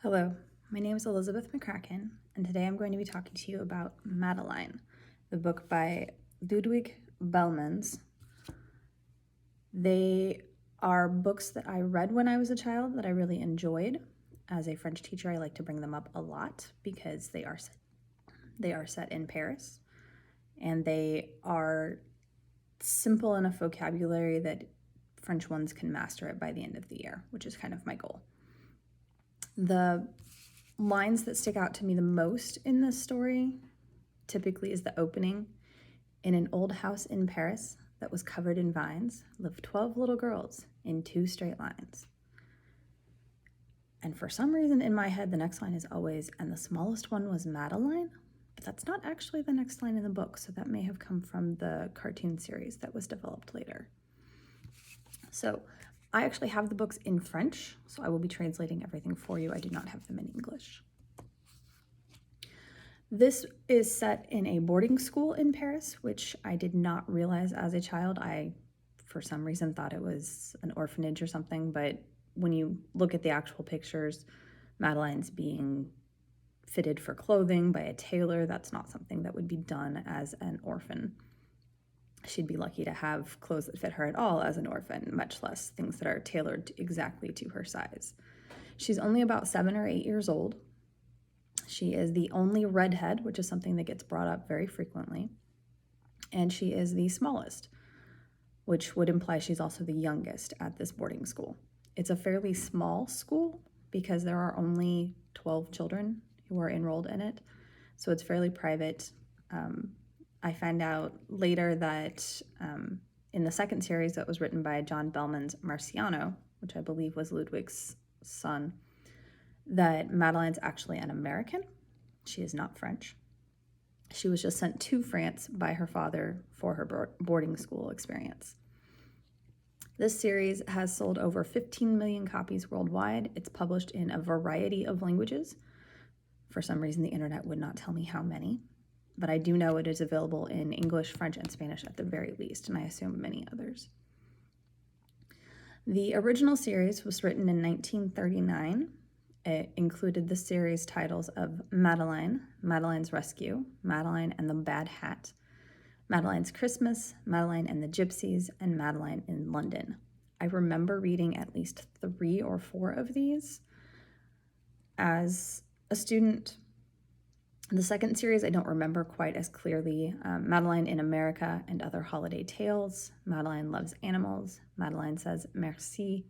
Hello, my name is Elizabeth McCracken, and today I'm going to be talking to you about Madeleine, the book by Ludwig Bellmans. They are books that I read when I was a child that I really enjoyed. As a French teacher, I like to bring them up a lot because they are set in Paris, and they are simple enough vocabulary that French ones can master it by the end of the year, which is kind of my goal. The lines that stick out to me the most in this story typically is the opening. In an old house in Paris that was covered in vines lived 12 little girls in 2 straight lines. And for some reason in my head, the next line is always, and the smallest one was Madeleine, but that's not actually the next line in the book, so that may have come from the cartoon series that was developed later. So I actually have the books in French, so I will be translating everything for you. I do not have them in English. This is set in a boarding school in Paris, which I did not realize as a child. I, for some reason, thought it was an orphanage or something, but when you look at the actual pictures, Madeleine's being fitted for clothing by a tailor. That's not something that would be done as an orphan. She'd be lucky to have clothes that fit her at all as an orphan, much less things that are tailored exactly to her size. She's only about 7 or 8 years old. She is the only redhead, which is something that gets brought up very frequently. And she is the smallest, which would imply she's also the youngest at this boarding school. It's a fairly small school because there are only 12 children who are enrolled in it. So it's fairly private. I found out later that in the second series that was written by John Bellman's Marciano, which I believe was Ludwig's son, that Madeleine's actually an American. She is not French. She was just sent to France by her father for her boarding school experience. This series has sold over 15 million copies worldwide. It's published in a variety of languages. For some reason, the internet would not tell me how many, but I do know it is available in English, French, and Spanish at the very least, and I assume many others. The original series was written in 1939. It included the series titles of Madeleine, Madeleine's Rescue, Madeleine and the Bad Hat, Madeleine's Christmas, Madeleine and the Gypsies, and Madeleine in London. I remember reading at least 3 or 4 of these as a student. The second series I don't remember quite as clearly. Madeleine in America and Other Holiday Tales, Madeleine Loves Animals, Madeleine Says Merci,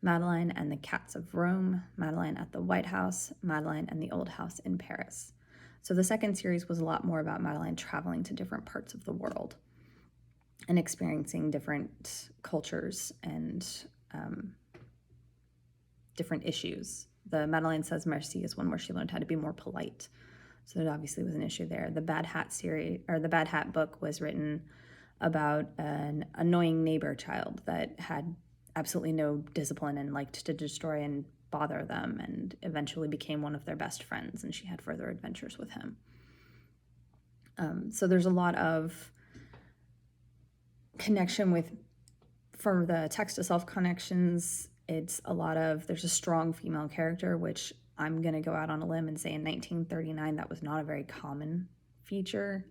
Madeleine and the Cats of Rome, Madeleine at the White House, Madeleine and the Old House in Paris. So the second series was a lot more about Madeleine traveling to different parts of the world and experiencing different cultures and different issues. The Madeleine Says Merci is one where she learned how to be more polite. So there obviously was an issue there. The Bad Hat series, or the Bad Hat book, was written about an annoying neighbor child that had absolutely no discipline and liked to destroy and bother them, and eventually became one of their best friends, and she had further adventures with him. So there's a lot of connection with, for the text itself, connections. It's a lot of, there's a strong female character, which I'm going to go out on a limb and say in 1939 that was not a very common feature.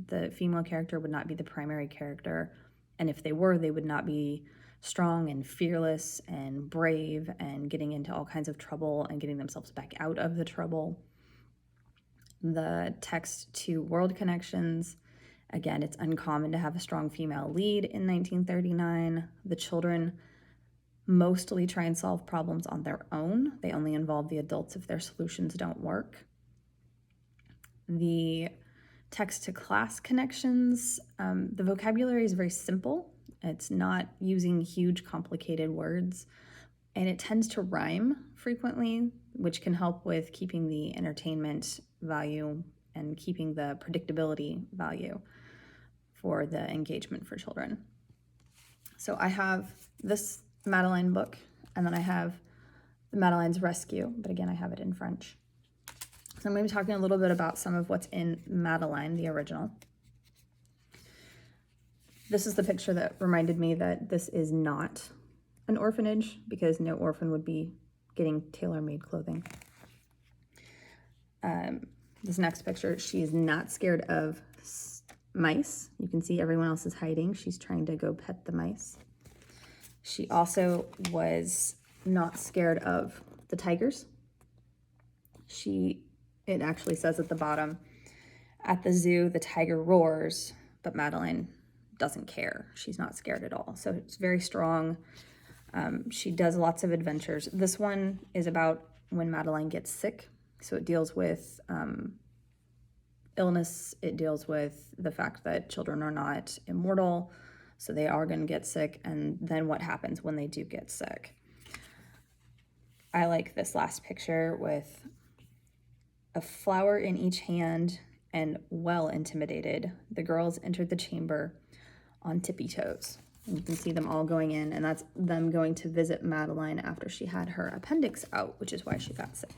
The female character would not be the primary character, and if they were, they would not be strong and fearless and brave and getting into all kinds of trouble and getting themselves back out of the trouble. The text to world connections, again, it's uncommon to have a strong female lead in 1939. The children mostly try and solve problems on their own. They only involve the adults if their solutions don't work. The text to class connections, the vocabulary is very simple. It's not using huge, complicated words, and it tends to rhyme frequently, which can help with keeping the entertainment value and keeping the predictability value for the engagement for children. So I have this Madeleine book, and then I have the Madeleine's Rescue, but again, I have it in French. So I'm going to be talking a little bit about some of what's in Madeleine, the original. This is the picture that reminded me that this is not an orphanage, because no orphan would be getting tailor-made clothing. This next picture, she is not scared of mice. You can see everyone else is hiding. She's trying to go pet the mice. She also was not scared of the tigers. It actually says at the bottom, at the zoo, the tiger roars, but Madeleine doesn't care. She's not scared at all. So it's very strong. She does lots of adventures. This one is about when Madeleine gets sick. So it deals with illness. It deals with the fact that children are not immortal. So they are going to get sick. And then what happens when they do get sick? I like this last picture with a flower in each hand and well intimidated. The girls entered the chamber on tippy toes. And you can see them all going in, and that's them going to visit Madeleine after she had her appendix out, which is why she got sick.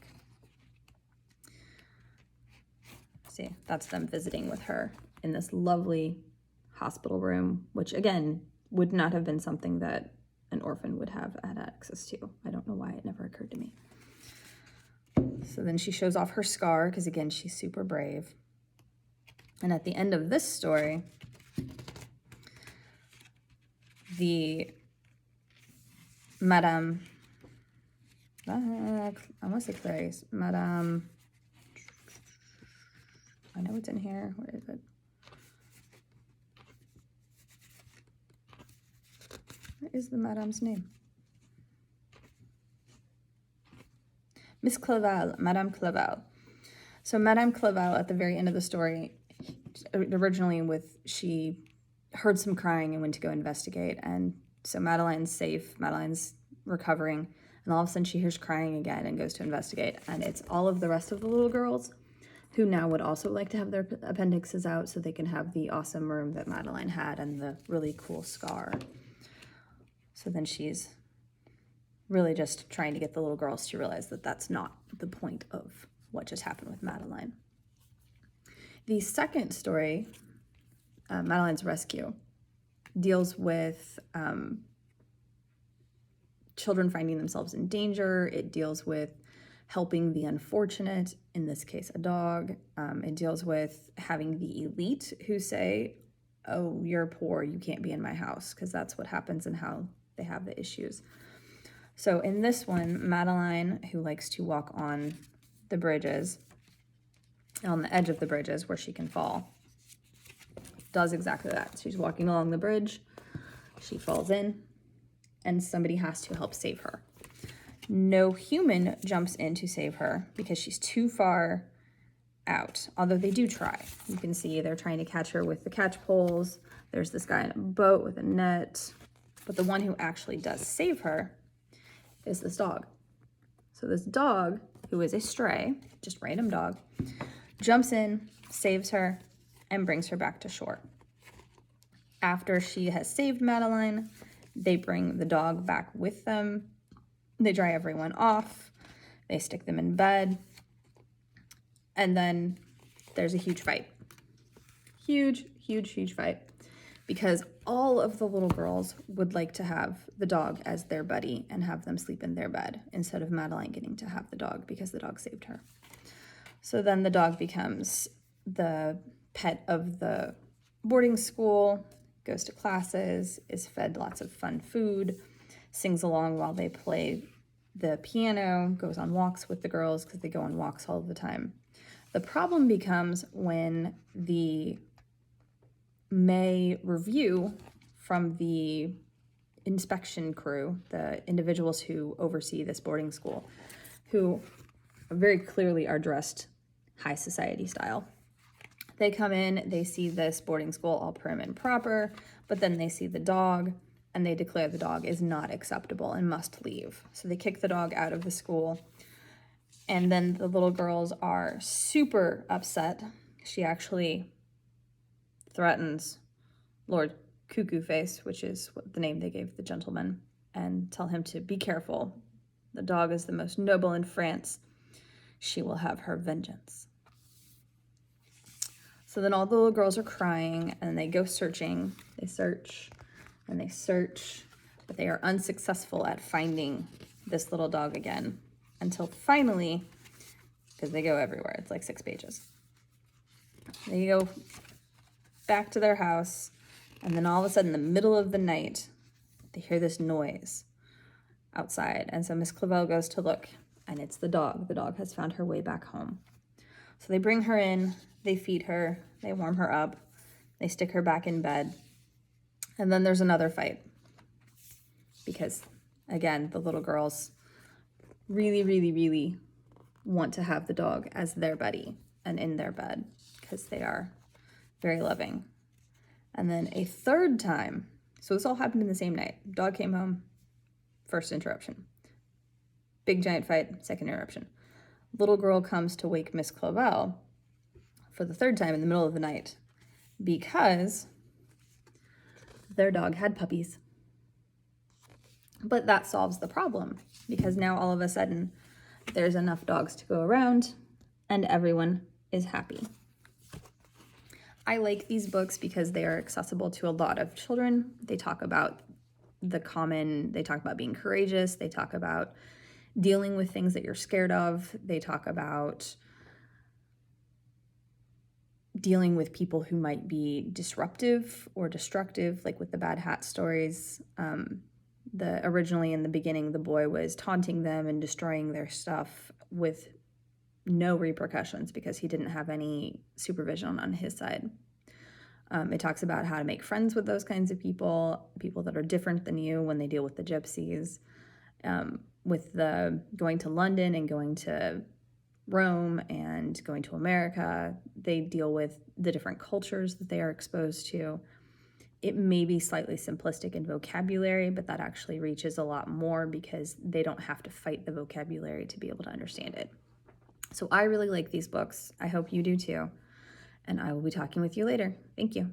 See, that's them visiting with her in this lovely hospital room, which again, would not have been something that an orphan would have had access to. I don't know why it never occurred to me. So then she shows off her scar, because again, she's super brave. And at the end of this story, the Madame, I want to say Clarice, Madame, I know it's in here, where is it? What is the Madame's name? Miss Clavel, Madame Clavel. So Madame Clavel at the very end of the story, originally she heard some crying and went to go investigate. And so Madeleine's safe, Madeleine's recovering, and all of a sudden she hears crying again and goes to investigate. And it's all of the rest of the little girls who now would also like to have their appendixes out so they can have the awesome room that Madeleine had and the really cool scar. So then she's really just trying to get the little girls to realize that that's not the point of what just happened with Madeleine. The second story, Madeleine's Rescue, deals with children finding themselves in danger. It deals with helping the unfortunate, in this case, a dog. It deals with having the elite who say, oh, you're poor, you can't be in my house, because that's what happens and how they have the issues. So in this one, Madeleine, who likes to walk on the bridges, on the edge of the bridges where she can fall, does exactly that. She's walking along the bridge, she falls in, and somebody has to help save her. No human jumps in to save her because she's too far out, although they do try. You can see they're trying to catch her with the catch poles. There's this guy in a boat with a net, but the one who actually does save her is this dog. So this dog, who is a stray, just random dog, jumps in, saves her, and brings her back to shore. After she has saved Madeleine, they bring the dog back with them. They dry everyone off. They stick them in bed. And then there's a huge fight. Huge, huge, huge fight. Because all of the little girls would like to have the dog as their buddy and have them sleep in their bed instead of Madeleine getting to have the dog because the dog saved her. So then the dog becomes the pet of the boarding school, goes to classes, is fed lots of fun food, sings along while they play the piano, goes on walks with the girls because they go on walks all the time. The problem becomes when the May review from the inspection crew, the individuals who oversee this boarding school, who very clearly are dressed high society style. They come in, they see this boarding school all prim and proper, but then they see the dog and they declare the dog is not acceptable and must leave. So they kick the dog out of the school. And then the little girls are super upset. She actually threatens Lord Cuckoo Face, which is what the name they gave the gentleman, and tell him to be careful. The dog is the most noble in France. She will have her vengeance. So then all the little girls are crying and they go searching. They search and they search, but they are unsuccessful at finding this little dog again until finally because they go everywhere. It's like 6 pages. They go back to their house, and then all of a sudden, in the middle of the night, they hear this noise outside. And so Miss Clavel goes to look, and it's the dog. The dog has found her way back home. So they bring her in, they feed her, they warm her up, they stick her back in bed. And then there's another fight. Because, again, the little girls really, really, really want to have the dog as their buddy and in their bed because they are very loving. And then a third time, so this all happened in the same night. Dog came home, first interruption. Big giant fight, second interruption. Little girl comes to wake Miss Clavel for the third time in the middle of the night because their dog had puppies. But that solves the problem because now all of a sudden there's enough dogs to go around and everyone is happy. I like these books because they are accessible to a lot of children. They talk about they talk about being courageous. They talk about dealing with things that you're scared of. They talk about dealing with people who might be disruptive or destructive, like with the Bad Hat stories. Originally in the beginning, the boy was taunting them and destroying their stuff with no repercussions because he didn't have any supervision on his side. It talks about how to make friends with those kinds of people that are different than you when they deal with the gypsies. With the going to London and going to Rome and going to America, they deal with the different cultures that they are exposed to. It may be slightly simplistic in vocabulary, but that actually reaches a lot more because they don't have to fight the vocabulary to be able to understand it. So I really like these books. I hope you do too. And I will be talking with you later. Thank you.